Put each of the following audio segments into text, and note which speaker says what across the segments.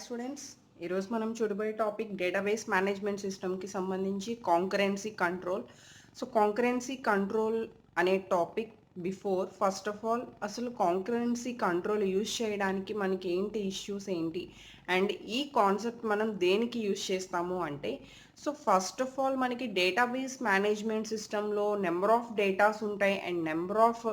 Speaker 1: Students, ఈరోజు మనం చూడబోయే టాపిక్ డేటాబేస్ మేనేజ్మెంట్ సిస్టమ్కి సంబంధించి concurrency control. So concurrency control అనే టాపిక్ ఫస్ట్ ఆఫ్ ఆల్ అసలు కాంకరెన్సీ కంట్రోల్ యూజ్ చేయడానికి మనకి ఏంటి ఇష్యూస్ ఏంటి అండ్ ఈ కాన్సెప్ట్ మనం దేనికి యూజ్ చేస్తాము అంటే, సో ఫస్ట్ ఆఫ్ ఆల్ మనకి డేటాబేస్ మేనేజ్మెంట్ సిస్టంలో నెంబర్ ఆఫ్ డేటాస్ ఉంటాయి అండ్ నెంబర్ ఆఫ్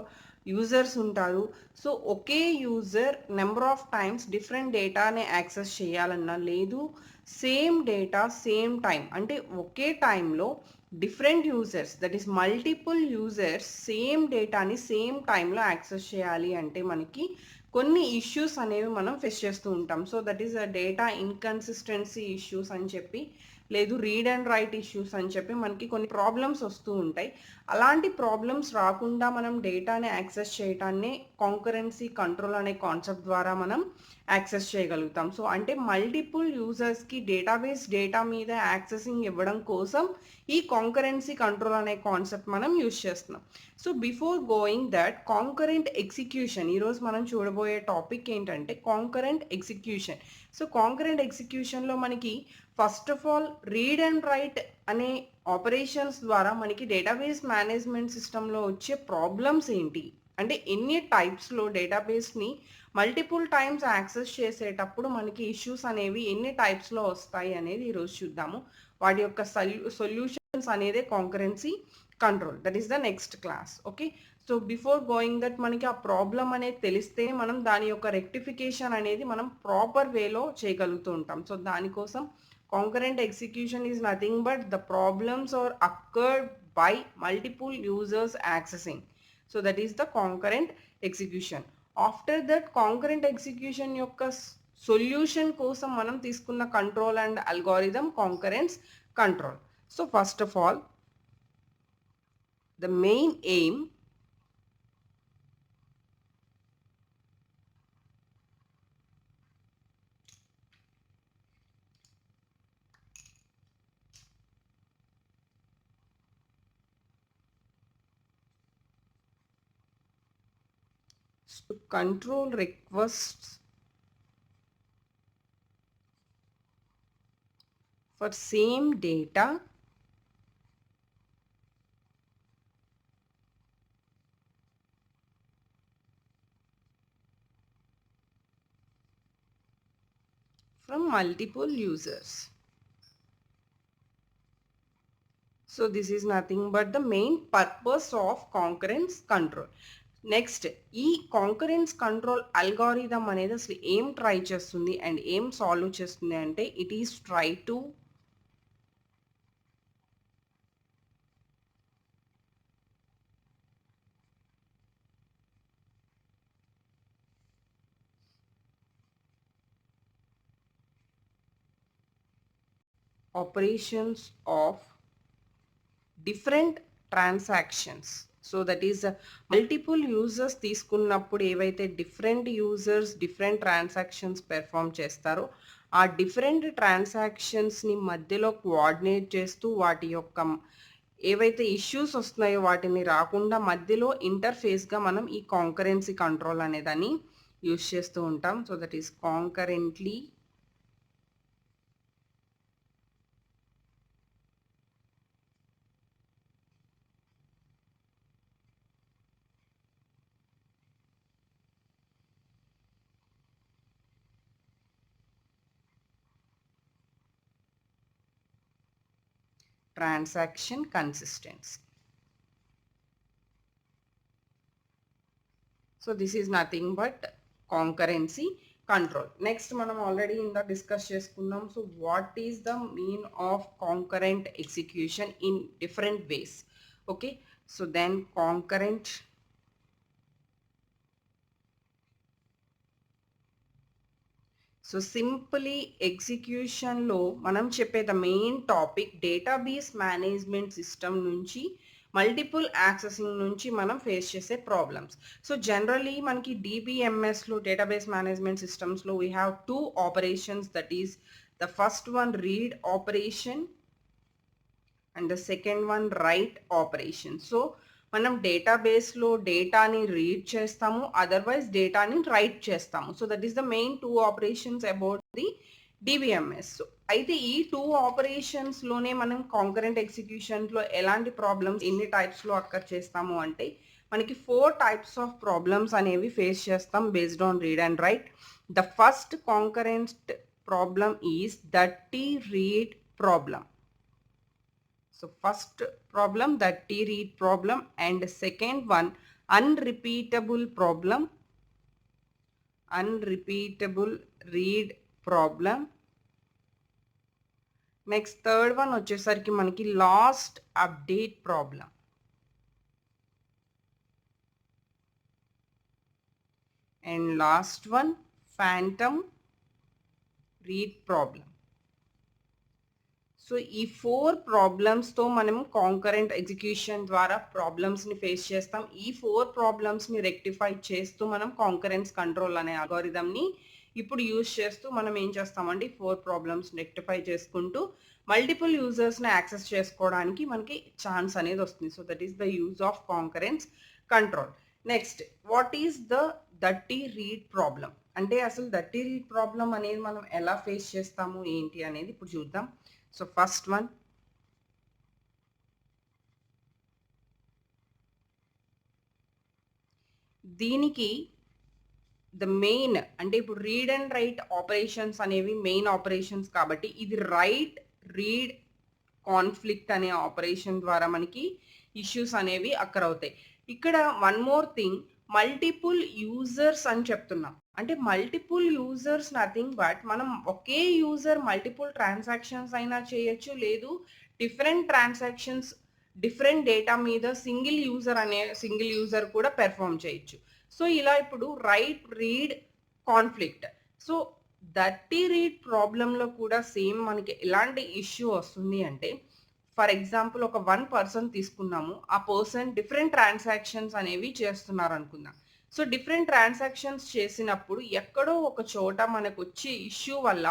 Speaker 1: యూజర్స్ ఉంటారు. So okay user number of times different డేటాని యాక్సెస్ చేయాలన్నా లేదు, సేమ్ డేటా సేమ్ టైం అంటే ఒకే టైంలో different users, that is multiple users same డేటాని సేమ్ టైంలో యాక్సెస్ చేయాలి అంటే మనకి కొన్ని ఇష్యూస్ అనేవి మనం ఫేస్ చేస్తూ ఉంటాం. So that is a data inconsistency issues అని చెప్పి, లేదు రీడ్ అండ్ రైట్ ఇష్యూస్ అని చెప్పి మనకి కొన్ని ప్రాబ్లమ్స్ వస్తూ ఉంటాయి. అలాంటి ప్రాబ్లమ్స్ రాకుండా మనం డేటాని యాక్సెస్ చేయటాన్ని కాంకరెన్సీ కంట్రోల్ అనే కాన్సెప్ట్ ద్వారా మనం యాక్సెస్ చేయగలుగుతాం. సో అంటే మల్టిపుల్ యూజర్స్కి డేటాబేస్ డేటా మీద యాక్సెసింగ్ ఇవ్వడం కోసం ఈ కాంకరెన్సీ కంట్రోల్ అనే కాన్సెప్ట్ మనం యూజ్ చేస్తున్నాం. So before going that concurrent execution, ఈరోజు మనం చూడబోయే టాపిక్ ఏంటంటే కాంకరెంట్ ఎగ్జిక్యూషన్. సో కాంకరెంట్ ఎగ్జిక్యూషన్లో మనకి first of all read and right అనే ఆపరేషన్స్ ద్వారా మనకి డేటాబేస్ మేనేజ్మెంట్ సిస్టంలో వచ్చే ప్రాబ్లమ్స్ ఏంటి అంటే ఎన్ని టైప్స్లో డేటాబేస్ని మల్టిపుల్ టైమ్స్ యాక్సెస్ చేసేటప్పుడు మనకి ఇష్యూస్ అనేవి ఎన్ని టైప్స్లో వస్తాయి అనేది ఈరోజు చూద్దాము. వాటి యొక్క సొల్యూషన్స్ అనేదే concurrency control. That is the next class. Okay, so before going that మనకి ఆ ప్రాబ్లం అనేది తెలిస్తే మనం దాని యొక్క రెక్టిఫికేషన్ అనేది మనం ప్రాపర్ వేలో చేయగలుగుతూ ఉంటాం. సో దానికోసం concurrent execution is nothing but the problems are occurred by multiple users accessing. So that is the concurrent execution. After that concurrent execution యొక్క solution కోసం మనం తీసుకున్న control and algorithm concurrence control. So first of all, the main aim to control requests for same data from multiple users. So this is nothing but the main purpose of concurrence control. Next, ఈ concurrence control algorithm అనేది అసలు ఏం try చేస్తుంది and ఏం solve చేస్తుంది అంటే it is try to operations of different transactions. So that is multiple users తీసుకున్నప్పుడు ఏవైతే different users different transactions perform చేస్తారో ఆ డిఫరెంట్ ట్రాన్సాక్షన్స్ని మధ్యలో కోఆర్డినేట్ చేస్తూ వాటి యొక్క ఏవైతే ఇష్యూస్ వస్తున్నాయో వాటిని రాకుండా మధ్యలో ఇంటర్ఫేస్గా మనం ఈ కాంకరెన్సీ కంట్రోల్ అనేదాన్ని యూజ్ చేస్తూ ఉంటాం. So that is concurrently transaction consistency. So this is nothing but concurrency control. Next మనం already in the discuss చేసుకున్నాం. So what is the mean of concurrent execution in different ways? Okay, so then concurrent so simply ఎగ్జిక్యూషన్లో మనం చెప్పే the main topic database management system నుంచి multiple accessing నుంచి మనం face చేసే problems. So generally మనకి డిబిఎంఎస్లో డేటాబేస్ మేనేజ్మెంట్ సిస్టమ్స్లో we have two operations, that is the first one read operation and the second one write operation. So మనం డేటాబేస్లో డేటాని రీడ్ చేస్తాము, అదర్వైజ్ డేటాని రైట్ చేస్తాము. So that is the main two operations about the DBMS. అయితే ఈ 2 ఆపరేషన్స్‌లోనే మనం concurrent ఎగ్జిక్యూషన్‌లో ఎలాంటి ప్రాబ్లమ్స్ ఎన్ని టైప్స్‌లో అక్కర్ చేస్తాము అంటే మనకి 4 టైప్స్ ఆఫ్ ప్రాబ్లమ్స్ అనేవి ఫేస్ చేస్తాం based on read and right. The first concurrent problem is dirty read problem. So first problem, dirty read problem, and second one unrepeatable problem, unrepeatable read problem. Next third one వచ్చేసరికి మనకి last update problem. And last one phantom read problem. So ఈ 4 ప్రాబ్లమ్స్తో మనం concurrent execution ద్వారా ప్రాబ్లమ్స్ని face చేస్తాం. ఈ 4 ప్రాబ్లమ్స్ని rectify చేస్తూ మనం కాంకరెన్స్ కంట్రోల్ అనే అల్గోరిథంని ఇప్పుడు యూజ్ చేస్తూ మనం ఏం చేస్తామండి 4 ప్రాబ్లమ్స్ రెక్టిఫై చేసుకుంటూ మల్టిపుల్ యూజర్స్ని యాక్సెస్ చేసుకోవడానికి మనకి ఛాన్స్ అనేది వస్తుంది. So that is the use of concurrence control. Next what is the dirty read problem అంటే అసలు డర్టీ రీడ్ ప్రాబ్లం అనేది మనం ఎలా ఫేస్ చేస్తాము ఏంటి అనేది ఇప్పుడు చూద్దాం. సో ఫస్ట్ వన్, దీనికి ద మెయిన్ అంటే ఇప్పుడు రీడ్ అండ్ రైట్ ఆపరేషన్స్ అనేవి మెయిన్ ఆపరేషన్స్ కాబట్టి ఇది రైట్ రీడ్ కాన్ఫ్లిక్ట్ అనే ఆపరేషన్ ద్వారా మనకి ఇష్యూస్ అనేవి అక్కర్ అవుతాయి. ఇక్కడ one more thing, multiple users అని చెప్తున్నాం. అంటే మల్టిపుల్ యూజర్స్ నథింగ్ బట్ మనం ఒకే యూజర్ మల్టిపుల్ ట్రాన్సాక్షన్స్ అయినా చేయొచ్చు, లేదు డిఫరెంట్ ట్రాన్సాక్షన్స్ డిఫరెంట్ డేటా మీద సింగిల్ యూజర్ కూడా పెర్ఫామ్ చేయొచ్చు. సో ఇలా ఇప్పుడు right read conflict. So dirty read ప్రాబ్లంలో కూడా సేమ్ మనకి ఎలాంటి ఇష్యూ వస్తుంది అంటే ఫర్ ఎగ్జాంపుల్ ఒక 1 పర్సన్ తీసుకున్నాము, ఆ పర్సన్ డిఫరెంట్ ట్రాన్సాక్షన్స్ అనేవి చేస్తున్నారు అనుకుందాం. సో డిఫరెంట్ ట్రాన్సాక్షన్స్ చేసినప్పుడు ఎక్కడో ఒక చోట మనకు వచ్చే ఇష్యూ వల్ల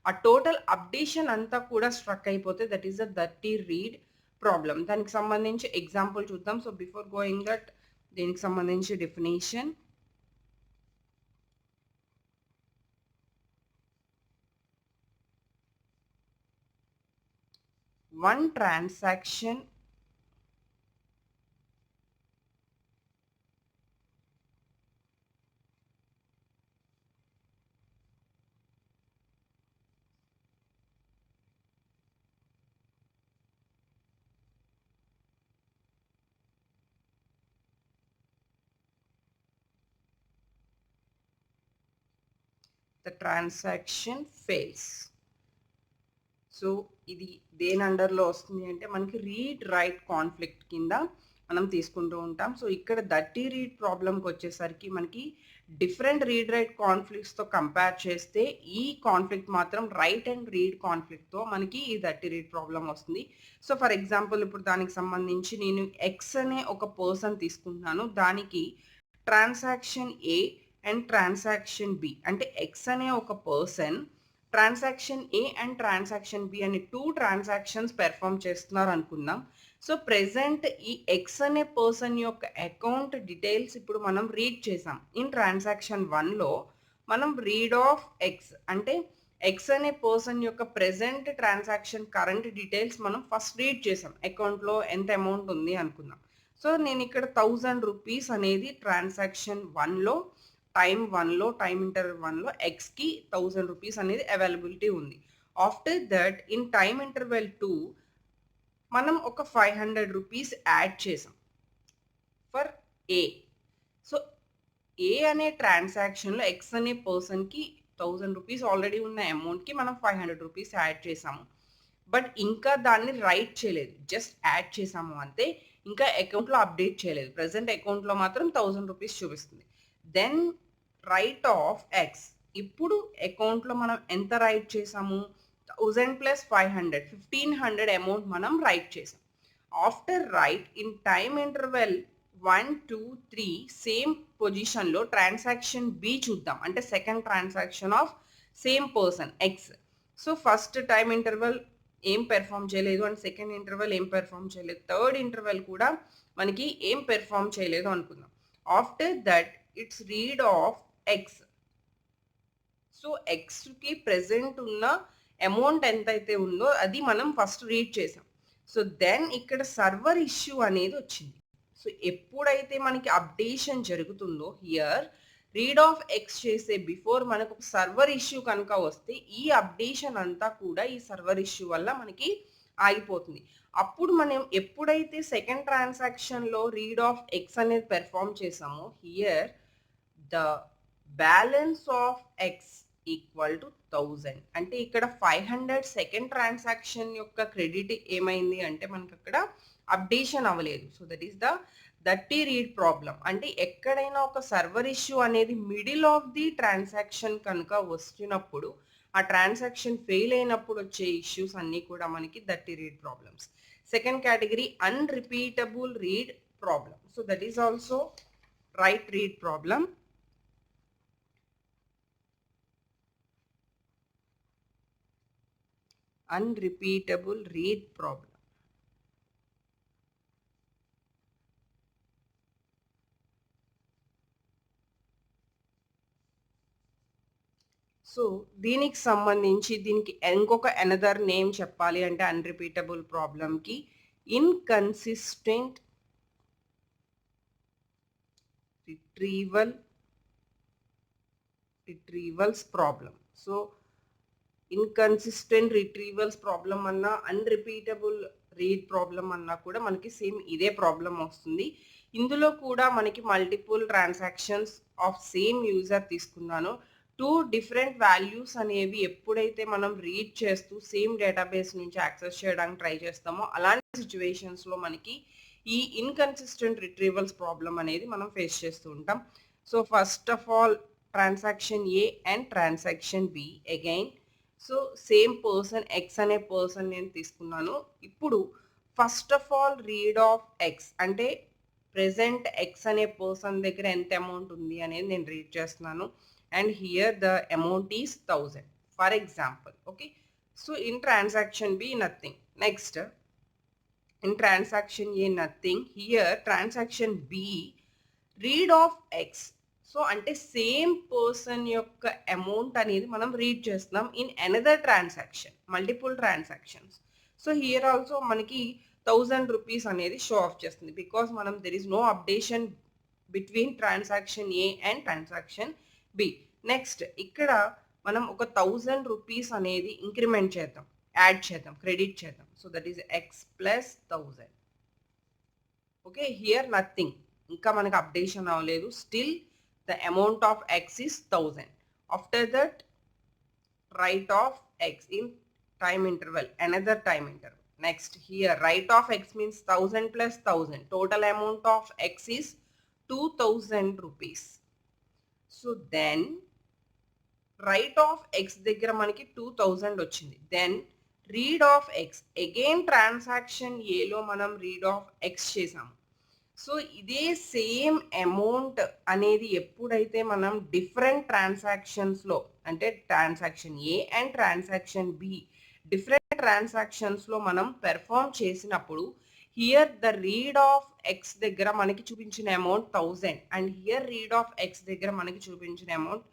Speaker 1: ఆ టోటల్ అప్డేషన్ అంతా కూడా స్ట్రక్ అయిపోతే that is the dirty read problem. దానికి సంబంధించి ఎగ్జాంపుల్ చూద్దాం. సో బిఫోర్ గోయింగ్ దట్ దీనికి సంబంధించి definition. One transaction the transaction fails. So ఇది దేని అండర్లో వస్తుంది అంటే మనకి రీడ్ రైట్ కాన్ఫ్లిక్ట్ కింద మనం తీసుకుంటూ ఉంటాం. సో ఇక్కడ డర్టీ రీడ్ ప్రాబ్లంకి వచ్చేసరికి మనకి డిఫరెంట్ రీడ్ రైట్ కాన్ఫ్లిక్ట్స్తో కంపేర్ చేస్తే ఈ కాన్ఫ్లిక్ట్ మాత్రం రైట్ అండ్ రీడ్ కాన్ఫ్లిక్ట్తో మనకి ఈ డర్టీ రీడ్ ప్రాబ్లం వస్తుంది. సో ఫర్ ఎగ్జాంపుల్ ఇప్పుడు దానికి సంబంధించి నేను ఎక్స్ అనే ఒక పర్సన్ తీసుకుంటున్నాను, దానికి transaction A and transaction B అంటే ఎక్స్ అనే ఒక person transaction A and transaction B అనే 2 ట్రాన్సాక్షన్స్ పెర్ఫామ్ చేస్తున్నారు అనుకుందాం. సో ప్రెసెంట్ ఈ ఎక్స్ అనే పర్సన్ యొక్క అకౌంట్ డీటెయిల్స్ ఇప్పుడు మనం రీడ్ చేసాం. ఇన్ ట్రాన్సాక్షన్ 1లో మనం రీడ్ ఆఫ్ ఎక్స్ అంటే ఎక్స్ అనే పర్సన్ యొక్క ప్రెసెంట్ ట్రాన్సాక్షన్ కరెంట్ డీటెయిల్స్ మనం ఫస్ట్ రీడ్ చేసాం. అకౌంట్లో ఎంత అమౌంట్ ఉంది అనుకుందాం. సో నేను ఇక్కడ 1000 రూపీస్ అనేది ట్రాన్సాక్షన్ 1లో టైం 1లో టైం ఇంటర్వెల్ 1లో ఎక్స్కి 1000 రూపీస్ అనేది అవైలబిలిటీ ఉంది. After that in time interval 2 మనం ఒక 500 రూపీస్ యాడ్ చేసాం ఫర్ ఏ. సో ఏ అనే ట్రాన్సాక్షన్లో ఎక్స్ అనే పర్సన్కి 1000 రూపీస్ ఆల్రెడీ ఉన్న అమౌంట్కి మనం 500 రూపీస్ యాడ్ చేసాము. బట్ ఇంకా దాన్ని రైట్ చేయలేదు, జస్ట్ యాడ్ చేసాము అంతే, ఇంకా అకౌంట్లో అప్డేట్ చేయలేదు. ప్రజెంట్ అకౌంట్లో మాత్రం 1000 రూపీస్ చూపిస్తుంది. దెన్ రైట్ ఆఫ్ ఎక్స్, ఇప్పుడు అకౌంట్లో మనం ఎంత రైట్ చేసాము 1000 ప్లస్ 500 1500 అమౌంట్ మనం రైట్ చేసాం. After write in time interval 1 2 3 same పొజిషన్లో ట్రాన్సాక్షన్ బి చూద్దాం, అంటే second transaction of same person X. So first time interval ఏం పెర్ఫామ్ చేయలేదు అండ్ సెకండ్ ఇంటర్వెల్ ఏం పెర్ఫామ్ చేయలేదు, థర్డ్ ఇంటర్వెల్ కూడా మనకి ఏం పెర్ఫామ్ చేయలేదు అనుకుందాం. After that it's read of X. So so ఎక్స్కి ప్రెసెంట్ ఉన్న అమౌంట్ ఎంతైతే ఉందో అది మనం ఫస్ట్ రీడ్ చేసాం. సో దెన్ ఇక్కడ సర్వర్ ఇష్యూ అనేది వచ్చింది. సో ఎప్పుడైతే మనకి అప్డేషన్ జరుగుతుందో హియర్ రీడ్ ఆఫ్ ఎక్స్ చేసే బిఫోర్ మనకు ఒక సర్వర్ ఇష్యూ కనుక వస్తే ఈ అప్డేషన్ అంతా కూడా ఈ సర్వర్ ఇష్యూ వల్ల మనకి ఆగిపోతుంది. అప్పుడు మనం ఎప్పుడైతే సెకండ్ ట్రాన్సాక్షన్లో రీడ్ ఆఫ్ ఎక్స్ అనేది పెర్ఫామ్ చేసామో here the balance of X equal to 1000. అంటే ఇక్కడ 500 సెకండ్ ట్రాన్సాక్షన్ యొక్క క్రెడిట్ ఏమైంది అంటే మనకి అక్కడ అప్డేషన్ అవ్వలేదు. సో దట్ ఈస్ ద దట్టి రీడ్ ప్రాబ్లం. అంటే ఎక్కడైనా ఒక సర్వర్ ఇష్యూ అనేది మిడిల్ ఆఫ్ ది ట్రాన్సాక్షన్ కనుక వచ్చినప్పుడు ఆ ట్రాన్సాక్షన్ ఫెయిల్ అయినప్పుడు వచ్చే ఇష్యూస్ అన్నీ కూడా మనకి దట్టి read problems. Second category unrepeatable read problem. So that is also write read problem. Unrepeatable read problem. So దీనికి సంబంధించి దీనికి ఇంకొక అనదర్ నేమ్ చెప్పాలి అంటే అన్రిపీటబుల్ ప్రాబ్లంకి inconsistent retrievals problem. So inconsistent retrievals problem అన్నా అన్రిపీటబుల్ రీడ్ ప్రాబ్లం అన్నా కూడా మనకి సేమ్ ఇదే ప్రాబ్లం వస్తుంది. ఇందులో కూడా మనకి multiple transactions of same user తీసుకున్నాను. 2 డిఫరెంట్ వాల్యూస్ అనేవి ఎప్పుడైతే మనం రీడ్ చేస్తూ సేమ్ డేటాబేస్ నుంచి యాక్సెస్ చేయడానికి ట్రై చేస్తామో అలాంటి సిచ్యువేషన్స్లో మనకి ఈ ఇన్కన్సిస్టెంట్ రిట్రీవల్స్ ప్రాబ్లం అనేది మనం ఫేస్ చేస్తూ ఉంటాం. So first of all transaction A and transaction B again. So same person X అనే పర్సన్ నేను తీసుకున్నాను. ఇప్పుడు first of all read of X అంటే ప్రెసెంట్ ఎక్స్ అనే పర్సన్ దగ్గర ఎంత అమౌంట్ ఉంది అనేది నేను రీడ్ చేస్తున్నాను. And here the amount is 1000 for example. Okay, so in transaction B nothing. Next in transaction A nothing. Here transaction B read of X. So అంటే సేమ్ పర్సన్ యొక్క అమౌంట్ అనేది మనం రీడ్ చేస్తున్నాం in another transaction, multiple transactions. So here also మనకి 1000 rupees అనేది show off చేస్తుంది because మనం there is no updation between transaction A and transaction B. Next ఇక్కడ మనం ఒక 1000 రూపీస్ అనేది ఇంక్రిమెంట్ చేద్దాం, యాడ్ చేద్దాం, క్రెడిట్ చేద్దాం. So that is X plus 1000. Okay, here nothing, ఇంకా మనకు అప్డేషన్ అవ్వలేదు. Still the amount of x is 1000. After that write off x in time interval, another time interval. Next here write off x means 1000 plus 1000. Total amount of x is 2000 rupees. So then write off x దగ్గర మనకి 2000 వచ్చింది. Then read off x, again transaction a లో మనం read off x చేసాము. So ఇదే same amount అనేది ఎప్పుడైతే మనం డిఫరెంట్ ట్రాన్సాక్షన్స్లో అంటే transaction A and transaction B different ట్రాన్సాక్షన్స్లో మనం పెర్ఫామ్ చేసినప్పుడు here the read of X దగ్గర మనకి చూపించిన amount 1000 and here read of X దగ్గర మనకి చూపించిన అమౌంట్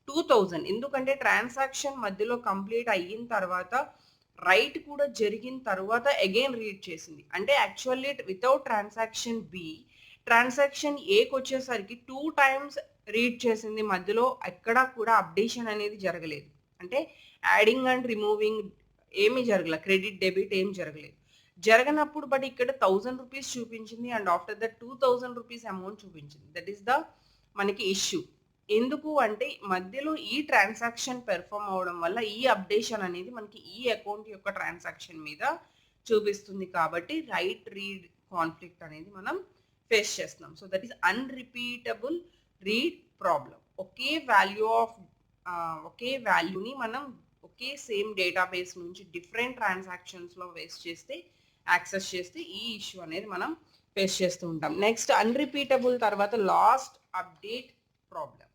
Speaker 1: 2000. ఎందుకంటే ట్రాన్సాక్షన్ మధ్యలో కంప్లీట్ అయిన తర్వాత రైట్ కూడా జరిగిన తర్వాత అగైన్ రీడ్ చేసింది. అంటే actually without transaction B transaction ఏకి వచ్చేసరికి 2 times రీడ్ చేసింది, మధ్యలో ఎక్కడా కూడా అప్డేషన్ అనేది జరగలేదు. అంటే యాడింగ్ అండ్ రిమూవింగ్ ఏమీ జరగలేదు, క్రెడిట్ డెబిట్ ఏం జరగలేదు. జరగనప్పుడు బట్ ఇక్కడ 1000 రూపీస్ చూపించింది and after that 2000 rupees amount చూపించింది. దట్ ఈస్ ద మనకి ఇష్యూ. ఎందుకు అంటే మధ్యలో ఈ ట్రాన్సాక్షన్ పెర్ఫామ్ అవడం వల్ల ఈ అప్డేషన్ అనేది మనకి ఈ అకౌంట్ యొక్క ట్రాన్సాక్షన్ మీద చూపిస్తుంది. కాబట్టి రైట్ రీడ్ కాన్ఫ్లిక్ట్ అనేది మనం ఫేస్ చేస్తున్నాం. So that is unrepeatable read problem. ఒకే వాల్యూని మనం ఒకే సేమ్ డేటాబేస్ నుంచి డిఫరెంట్ ట్రాన్సాక్షన్స్లో యాక్సెస్ చేస్తే ఈ ఇష్యూ అనేది మనం ఫేస్ చేస్తూ ఉంటాం. నెక్స్ట్ అన్రిపీటబుల్ తర్వాత last update problem,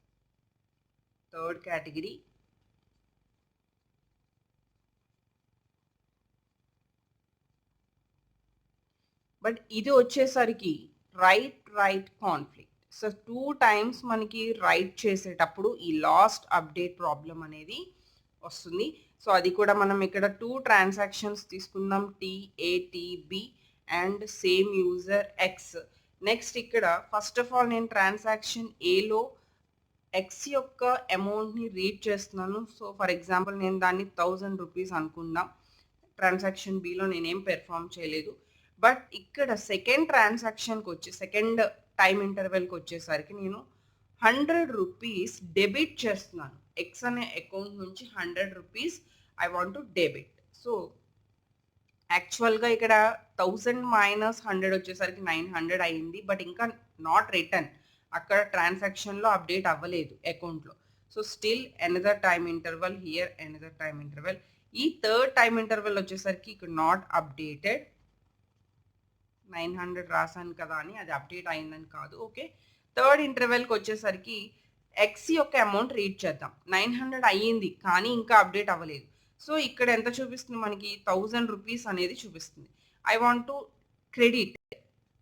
Speaker 1: third category. But ఇది వచ్చేసరికి రైట్ కాన్ఫ్లిక్ట్. సో 2 టైమ్స్ మనకి రైట్ చేసేటప్పుడు ఈ లాస్ట్ అప్డేట్ ప్రాబ్లం అనేది వస్తుంది. సో అది కూడా మనం ఇక్కడ 2 ట్రాన్సాక్షన్స్ తీసుకుందాం, TA TB and same user X. Next ఇక్కడ ఫస్ట్ ఆఫ్ ఆల్ నేను ట్రాన్సాక్షన్ ఏలో ఎక్స్ యొక్క అమౌంట్ని రీడ్ చేస్తున్నాను. సో ఫర్ ఎగ్జాంపుల్ నేను దాన్ని 1000 రూపీస్ అనుకుందాం. ట్రాన్సాక్షన్ బిలో నేనేం పెర్ఫామ్ చేయలేదు. బట్ ఇక్కడ సెకండ్ ట్రాన్సాక్షన్కి వచ్చి సెకండ్ టైం ఇంటర్వెల్కి వచ్చేసరికి నేను 100 రూపీస్ డెబిట్ చేస్తున్నాను. ఎక్స్ అనే అకౌంట్ నుంచి 100 rupees I want to debit. So యాక్చువల్గా ఇక్కడ 1000 మైనస్ 100 వచ్చేసరికి 900 అయింది. బట్ ఇంకా నాట్ రిటర్న్, అక్కడ ట్రాన్సాక్షన్లో అప్డేట్ అవ్వలేదు అకౌంట్లో. So still another time interval, here another time interval. ఈ థర్డ్ టైమ్ ఇంటర్వెల్ వచ్చేసరికి ఇక్కడ నాట్ అప్డేటెడ్. 900 రాశాను కదా అని అది అప్డేట్ అయిందని కాదు. ఓకే, థర్డ్ ఇంటర్వెల్కి వచ్చేసరికి ఎక్స్ యొక్క అమౌంట్ రీడ్ చేద్దాం. 900 అయ్యింది కానీ ఇంకా అప్డేట్ అవ్వలేదు. సో ఇక్కడ ఎంత చూపిస్తుంది మనకి? 1000 రూపీస్ అనేది చూపిస్తుంది. I want to credit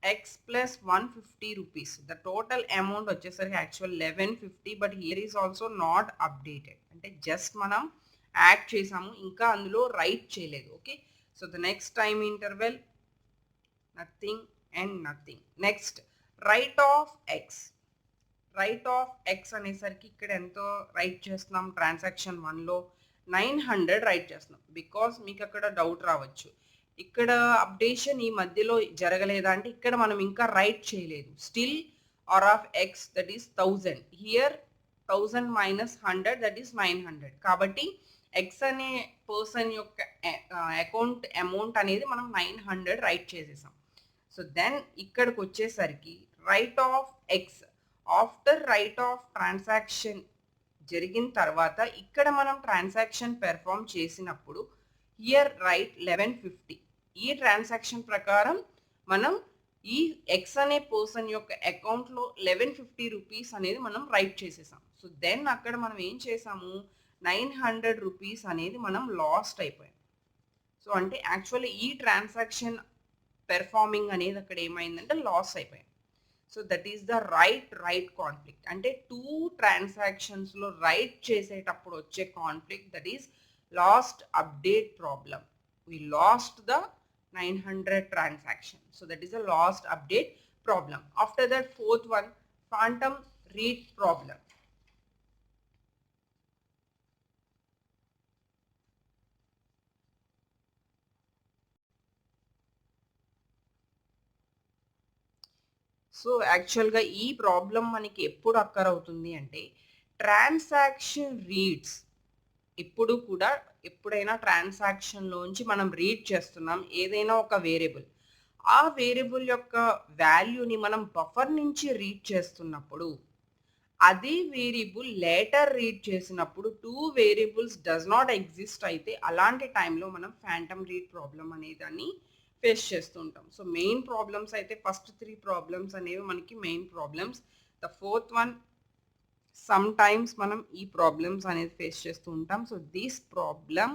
Speaker 1: X plus 150 rupees. The total amount వచ్చేసరికి actual 1150. But here is also not updated, అంటే జస్ట్ మనం యాడ్ చేసాము, ఇంకా అందులో రైట్ చేయలేదు. Okay, so the next time interval nothing and nothing. Next write of X. Write of X అనేసరికి ఇక్కడ ఎంతో రైట్ చేస్తున్నాం? ట్రాన్సాక్షన్ 1లో 900 రైట్ చేస్తున్నాం. బికాస్ మీకు అక్కడ డౌట్ రావచ్చు, ఇక్కడ అప్డేషన్ ఈ మధ్యలో జరగలేదా అంటే ఇక్కడ మనం ఇంకా రైట్ చేయలేదు. Still R of X that is 1000. Here 1000 minus 100 that is 900. కాబట్టి ఎక్స్ అనే పర్సన్ యొక్క అకౌంట్ అమౌంట్ అనేది మనం 900 రైట్ చేసేసాం. సో దెన్ ఇక్కడికి వచ్చేసరికి right of X after right of transaction జరిగిన తర్వాత ఇక్కడ మనం ట్రాన్సాక్షన్ పెర్ఫామ్ చేసినప్పుడు హియర్ రైట్ 1150. ఈ ట్రాన్సాక్షన్ ప్రకారం మనం ఈ ఎక్స్ అనే పర్సన్ యొక్క అకౌంట్లో 1150 రూపీస్ అనేది మనం రైట్ చేసేసాం. సో దెన్ అక్కడ మనం ఏం చేసాము? 900 రూపీస్ అనేది మనం లాస్ట్ అయిపోయాం. సో అంటే యాక్చువల్లీ ఈ ట్రాన్సాక్షన్ పెర్ఫార్మింగ్ అనేది అక్కడ ఏమైందంటే లాస్ అయిపోయాం. So that is the right conflict. అంటే 2 ట్రాన్సాక్షన్స్లో రైట్ చేసేటప్పుడు వచ్చే conflict, that is lost update problem. We lost the 900 transaction. So that is a lost update problem. After that, fourth one, phantom read problem. So యాక్చువల్గా ఈ problem మనకి ఎప్పుడు అక్కర్ అవుతుంది అంటే transaction reads. ఇప్పుడు కూడా ఎప్పుడైనా ట్రాన్సాక్షన్లోంచి మనం రీడ్ చేస్తున్నాం ఏదైనా ఒక వేరియబుల్, ఆ వేరియబుల్ యొక్క వాల్యూని మనం బఫర్ నుంచి రీడ్ చేస్తున్నప్పుడు అదే వేరియబుల్ లేటర్ రీడ్ చేసినప్పుడు 2 వేరియబుల్స్ డస్ నాట్ ఎగ్జిస్ట్ అయితే అలాంటి టైంలో మనం ఫ్యాంటమ్ రీడ్ ప్రాబ్లం అనే దాన్ని ఫేస్ చేస్తూ ఉంటాం. సో మెయిన్ ప్రాబ్లమ్స్ అయితే ఫస్ట్ 3 ప్రాబ్లమ్స్ అనేవి మనకి main problems. The fourth one some times మనం ఈ ప్రాబ్లమ్స్ అనేది ఫేస్ చేస్తూ ఉంటాం. So this problem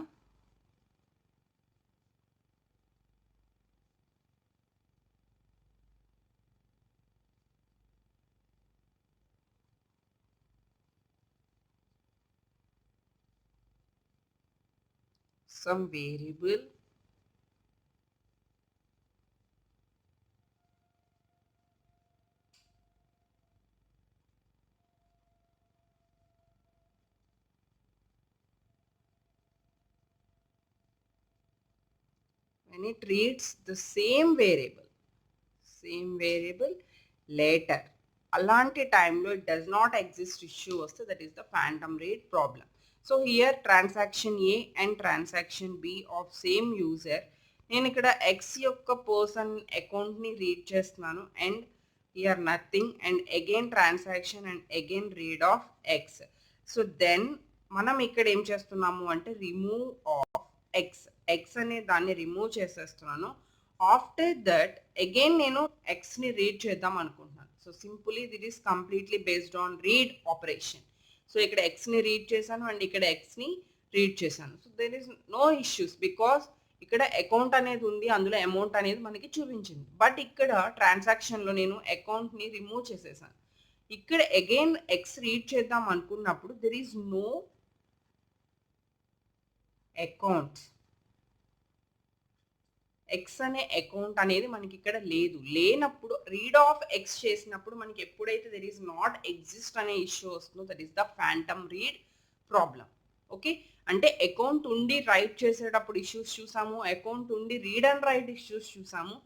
Speaker 1: some variable when it reads the same variable later, అలాంటి టైంలో it does not exist issue వస్తే that is the phantom read problem. So here transaction A and transaction B of same user, నేను ఇక్కడ X యొక్క person అకౌంట్ని read చేస్తున్నాను and here nothing and again transaction and again read of X. So then మనం ఇక్కడ ఏం చేస్తున్నాము అంటే రిమూవ్ ఆఫ్ ఎక్స్ అనే దాన్ని రిమూవ్ చేసేస్తున్నాను. ఆఫ్టర్ దట్ అగైన్ నేను ఎక్స్ని రీడ్ చేద్దాం అనుకుంటున్నాను. So simply it is completely based on read operation. So ఇక్కడ ఎక్స్ని రీడ్ చేశాను అండ్ ఇక్కడ ఎక్స్ని రీడ్ చేశాను. So there is no issues because ఇక్కడ అకౌంట్ అనేది ఉంది, అందులో అమౌంట్ అనేది మనకి చూపించింది. బట్ ఇక్కడ ట్రాన్సాక్షన్లో నేను అకౌంట్ని రిమూవ్ చేసేసాను. ఇక్కడ అగైన్ ఎక్స్ రీడ్ చేద్దాం అనుకున్నప్పుడు there is no account. X అనే అకౌంట్ అనేది మనకి ఇక్కడ లేదు. లేనప్పుడు రీడ్ ఆఫ్ ఎక్స్ చేసినప్పుడు మనకి ఎప్పుడైతే దెర్ ఈస్ నాట్ ఎగ్జిస్ట్ అనే ఇష్యూ వస్తుందో that is the phantom read problem. Okay, అంటే అకౌంట్ ఉండి రైట్ చేసేటప్పుడు ఇష్యూస్ చూసాము, అకౌంట్ ఉండి రీడ్ అండ్ రైట్ ఇష్యూస్ చూసాము.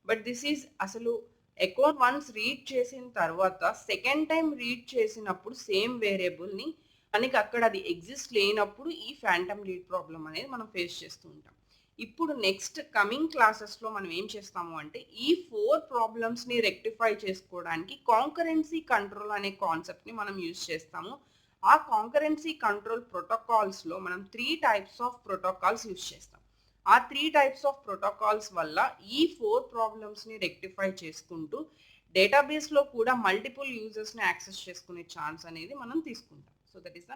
Speaker 1: బట్ దిస్ ఈజ్ అసలు అకౌంట్ వన్స్ రీడ్ చేసిన తర్వాత సెకండ్ టైం రీడ్ చేసినప్పుడు సేమ్ వేరియబుల్ని మనకి అక్కడ అది ఎగ్జిస్ట్ లేనప్పుడు ఈ ఫ్యాంటమ్ రీడ్ ప్రాబ్లం అనేది మనం ఫేస్ చేస్తూ ఉంటాం. ఇప్పుడు నెక్స్ట్ కమింగ్ క్లాసెస్లో మనం ఏం చేస్తాము అంటే ఈ 4 ప్రాబ్లమ్స్ని రెక్టిఫై చేసుకోవడానికి కాంకరెన్సీ కంట్రోల్ అనే కాన్సెప్ట్ని మనం యూజ్ చేస్తాము. ఆ కాంకరెన్సీ కంట్రోల్ ప్రోటోకాల్స్లో మనం 3 టైప్స్ ఆఫ్ ప్రోటోకాల్స్ యూజ్ చేస్తాం. ఆ 3 టైప్స్ ఆఫ్ ప్రోటోకాల్స్ వల్ల ఈ 4 ప్రాబ్లమ్స్ని రెక్టిఫై చేసుకుంటూ డేటాబేస్లో కూడా మల్టిపుల్ యూజర్స్ని యాక్సెస్ చేసుకునే ఛాన్స్ అనేది మనం తీసుకుంటాం. So that is